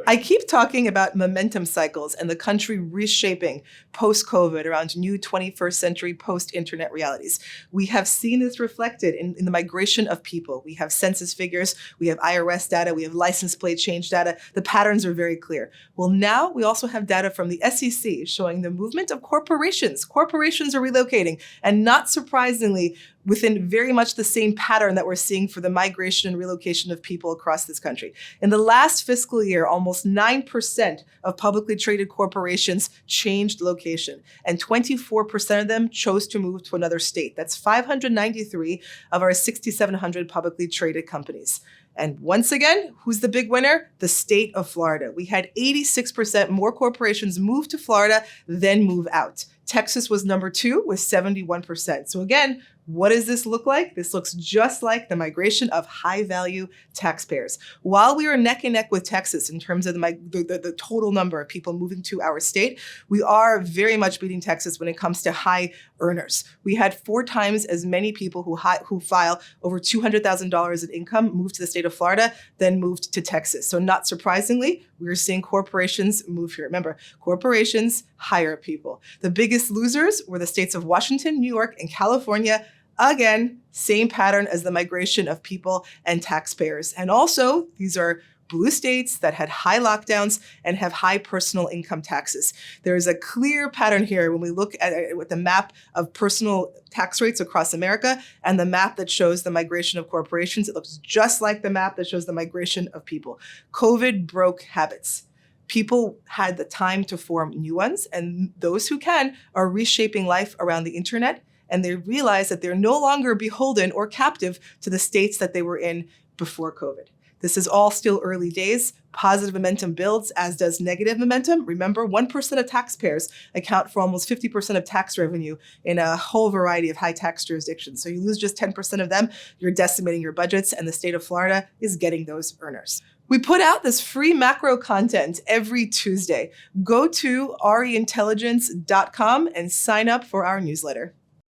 I keep talking about momentum cycles and the country reshaping post-COVID around new 21st century post-internet realities. We have seen this reflected in the migration of people. We have census figures, we have IRS data, we have license plate change data. The patterns are very clear. Well, now we also have data from the SEC showing the movement of corporations. Corporations are relocating, and not surprisingly, within very much the same pattern that we're seeing for the migration and relocation of people across this country. In the last fiscal year, almost 9% of publicly traded corporations changed location, and 24% of them chose to move to another state. That's 593 of our 6,700 publicly traded companies. And once again, who's the big winner? The state of Florida. We had 86% more corporations move to Florida than move out. Texas was number 2 with 71%. So again, what does this look like? This looks just like the migration of high-value taxpayers. While we are neck and neck with Texas in terms of the total number of people moving to our state, we are very much beating Texas when it comes to high earners. We had 4 times as many people who file over $200,000 in income move to the state of Florida than moved to Texas. So not surprisingly, we're seeing corporations move here. Remember, corporations hire people. The biggest losers were the states of Washington, New York, and California. Again, same pattern as the migration of people and taxpayers. And also, these are blue states that had high lockdowns and have high personal income taxes. There is a clear pattern here when we look at the map of personal tax rates across America and the map that shows the migration of corporations. It looks just like the map that shows the migration of people. COVID broke habits. People had the time to form new ones, and those who can are reshaping life around the internet, and they realize that they're no longer beholden or captive to the states that they were in before COVID. This is all still early days. Positive momentum builds, as does negative momentum. Remember, 1% of taxpayers account for almost 50% of tax revenue in a whole variety of high tax jurisdictions. So you lose just 10% of them, you're decimating your budgets, and the state of Florida is getting those earners. We put out this free macro content every Tuesday. Go to reintelligence.com and sign up for our newsletter.